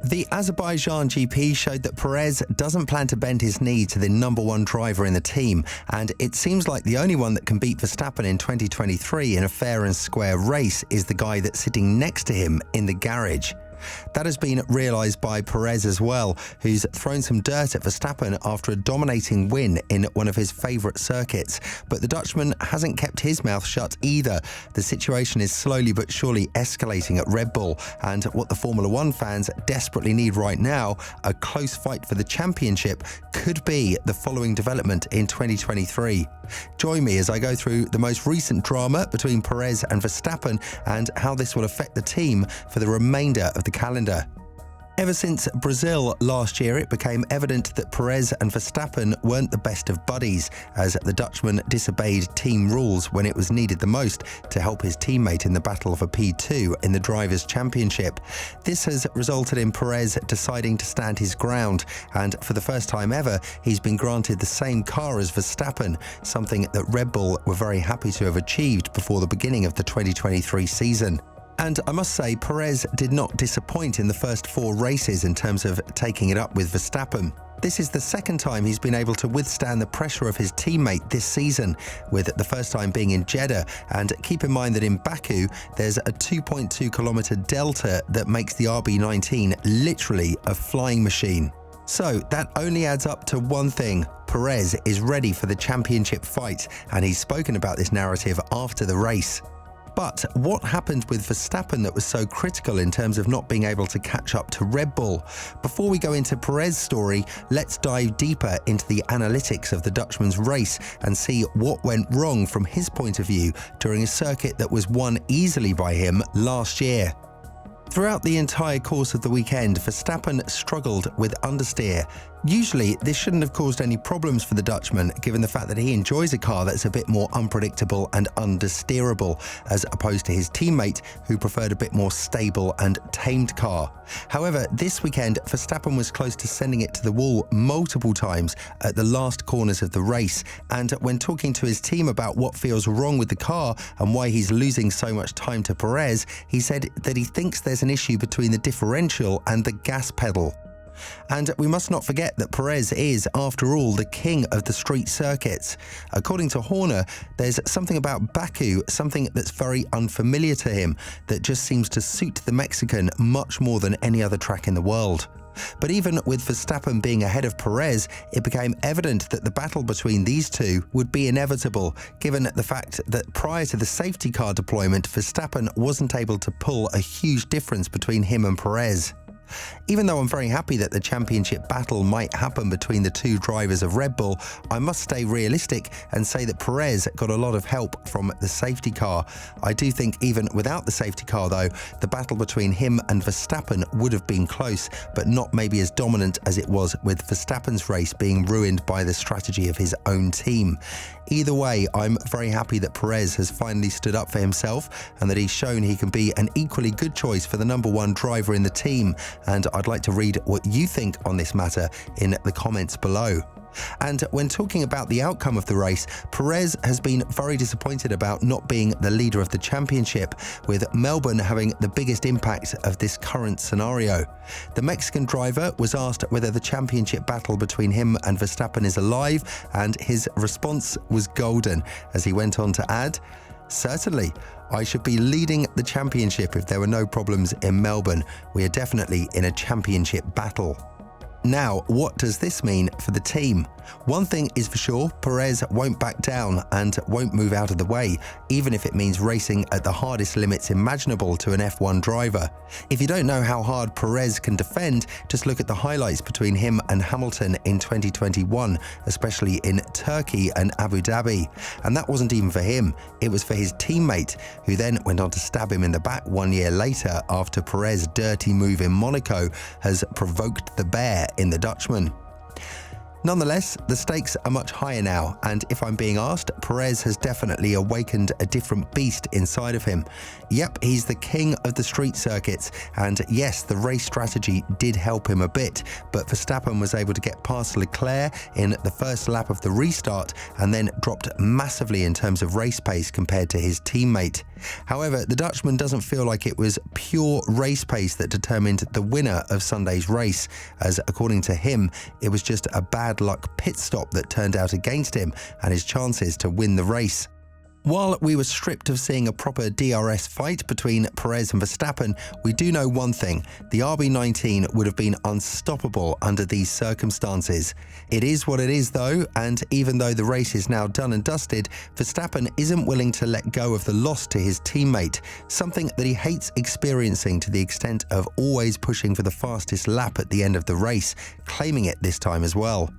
The Azerbaijan GP showed that Perez doesn't plan to bend his knee to the #1 driver in the team, and it seems like the only one that can beat Verstappen in 2023 in a fair and square race is the guy that's sitting next to him in the garage. That has been realised by Perez as well, who's thrown some dirt at Verstappen after a dominating win in one of his favourite circuits. But the Dutchman hasn't kept his mouth shut either. The situation is slowly but surely escalating at Red Bull, and what the Formula One fans desperately need right now, a close fight for the championship, could be the following development in 2023. Join me as I go through the most recent drama between Perez and Verstappen and how this will affect the team for the remainder of the calendar. Ever since Brazil last year, it became evident that Perez and Verstappen weren't the best of buddies, as the Dutchman disobeyed team rules when it was needed the most to help his teammate in the battle for P2 in the Drivers' Championship. This has resulted in Perez deciding to stand his ground, and for the first time ever, he's been granted the same car as Verstappen, something that Red Bull were very happy to have achieved before the beginning of the 2023 season. And I must say, Perez did not disappoint in the first 4 races in terms of taking it up with Verstappen. This is the second time he's been able to withstand the pressure of his teammate this season, with the first time being in Jeddah. And keep in mind that in Baku, there's a 2.2-kilometre delta that makes the RB19 literally a flying machine. So that only adds up to one thing: Perez is ready for the championship fight, and he's spoken about this narrative after the race. But what happened with Verstappen that was so critical in terms of not being able to catch up to Red Bull? Before we go into Perez's story, let's dive deeper into the analytics of the Dutchman's race and see what went wrong from his point of view during a circuit that was won easily by him last year. Throughout the entire course of the weekend, Verstappen struggled with understeer. Usually, this shouldn't have caused any problems for the Dutchman, given the fact that he enjoys a car that's a bit more unpredictable and understeerable, as opposed to his teammate, who preferred a bit more stable and tamed car. However, this weekend, Verstappen was close to sending it to the wall multiple times at the last corners of the race, and when talking to his team about what feels wrong with the car and why he's losing so much time to Perez, he said that he thinks there's an issue between the differential and the gas pedal. And we must not forget that Perez is, after all, the king of the street circuits. According to Horner, there's something about Baku, something that's very unfamiliar to him, that just seems to suit the Mexican much more than any other track in the world. But even with Verstappen being ahead of Perez, it became evident that the battle between these two would be inevitable, given the fact that prior to the safety car deployment, Verstappen wasn't able to pull a huge difference between him and Perez. Even though I'm very happy that the championship battle might happen between the two drivers of Red Bull, I must stay realistic and say that Perez got a lot of help from the safety car. I do think even without the safety car though, the battle between him and Verstappen would have been close, but not maybe as dominant as it was with Verstappen's race being ruined by the strategy of his own team. Either way, I'm very happy that Perez has finally stood up for himself and that he's shown he can be an equally good choice for the #1 driver in the team. And I'd like to read what you think on this matter in the comments below. And when talking about the outcome of the race, Perez has been very disappointed about not being the leader of the championship, with Melbourne having the biggest impact of this current scenario. The Mexican driver was asked whether the championship battle between him and Verstappen is alive, and his response was golden, as he went on to add, "Certainly, I should be leading the championship if there were no problems in Melbourne. We are definitely in a championship battle." Now, what does this mean for the team? One thing is for sure, Perez won't back down and won't move out of the way, even if it means racing at the hardest limits imaginable to an F1 driver. If you don't know how hard Perez can defend, just look at the highlights between him and Hamilton in 2021, especially in Turkey and Abu Dhabi. And that wasn't even for him, it was for his teammate, who then went on to stab him in the back 1 year later after Perez's dirty move in Monaco has provoked the bear in the Dutchman. Nonetheless, the stakes are much higher now, and if I'm being asked, Perez has definitely awakened a different beast inside of him. Yep, he's the king of the street circuits, and yes, the race strategy did help him a bit, but Verstappen was able to get past Leclerc in the first lap of the restart and then dropped massively in terms of race pace compared to his teammate. However, the Dutchman doesn't feel like it was pure race pace that determined the winner of Sunday's race, as according to him, it was just a bad luck pit stop that turned out against him and his chances to win the race. While we were stripped of seeing a proper DRS fight between Perez and Verstappen, we do know one thing: the RB19 would have been unstoppable under these circumstances. It is what it is though, and even though the race is now done and dusted, Verstappen isn't willing to let go of the loss to his teammate, something that he hates experiencing to the extent of always pushing for the fastest lap at the end of the race, claiming it this time as well.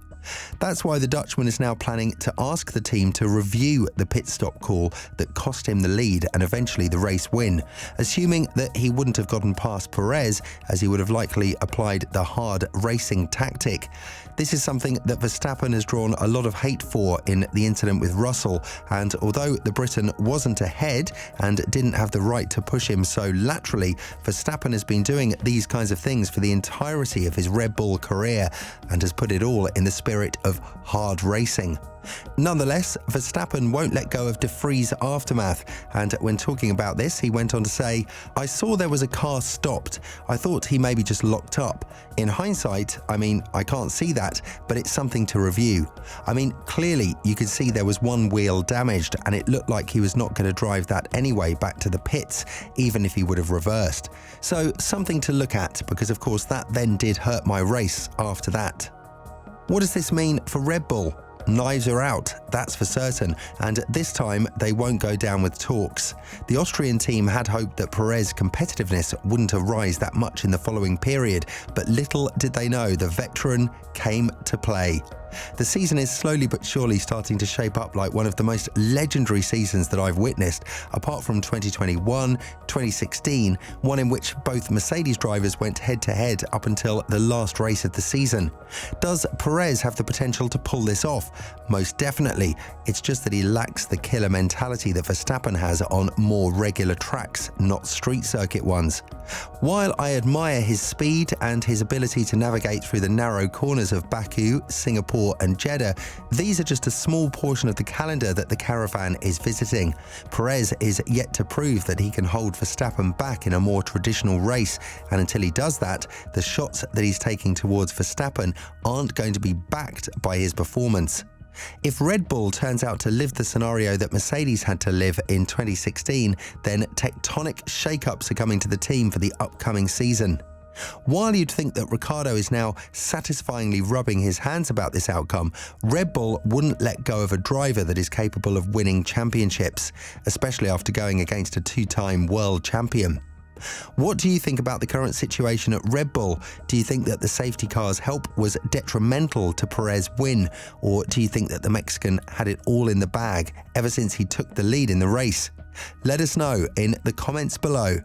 That's why the Dutchman is now planning to ask the team to review the pit stop call that cost him the lead and eventually the race win, assuming that he wouldn't have gotten past Perez, as he would have likely applied the hard racing tactic. This is something that Verstappen has drawn a lot of hate for in the incident with Russell, and although the Briton wasn't ahead and didn't have the right to push him so laterally, Verstappen has been doing these kinds of things for the entirety of his Red Bull career and has put it all in the spirit of hard racing. Nonetheless, Verstappen won't let go of De Vries' aftermath, and when talking about this, he went on to say, "I saw there was a car stopped. I thought he maybe just locked up. In hindsight, I mean, I can't see that, but it's something to review. I mean, clearly you could see there was one wheel damaged, and it looked like he was not going to drive that anyway back to the pits, even if he would have reversed. So something to look at, because of course that then did hurt my race after that." What does this mean for Red Bull? Knives are out, that's for certain, and this time they won't go down with talks. The Austrian team had hoped that Perez's competitiveness wouldn't arise that much in the following period, but little did they know the veteran came to play. The season is slowly but surely starting to shape up like one of the most legendary seasons that I've witnessed, apart from 2021, 2016, one in which both Mercedes drivers went head-to-head up until the last race of the season. Does Perez have the potential to pull this off? Most definitely. It's just that he lacks the killer mentality that Verstappen has on more regular tracks, not street circuit ones. While I admire his speed and his ability to navigate through the narrow corners of Baku, Singapore and Jeddah, these are just a small portion of the calendar that the caravan is visiting. Perez is yet to prove that he can hold Verstappen back in a more traditional race, and until he does that, the shots that he's taking towards Verstappen aren't going to be backed by his performance. If Red Bull turns out to live the scenario that Mercedes had to live in 2016, then tectonic shakeups are coming to the team for the upcoming season. While you'd think that Ricciardo is now satisfyingly rubbing his hands about this outcome, Red Bull wouldn't let go of a driver that is capable of winning championships, especially after going against a two-time world champion. What do you think about the current situation at Red Bull? Do you think that the safety car's help was detrimental to Perez's win, or do you think that the Mexican had it all in the bag ever since he took the lead in the race? Let us know in the comments below.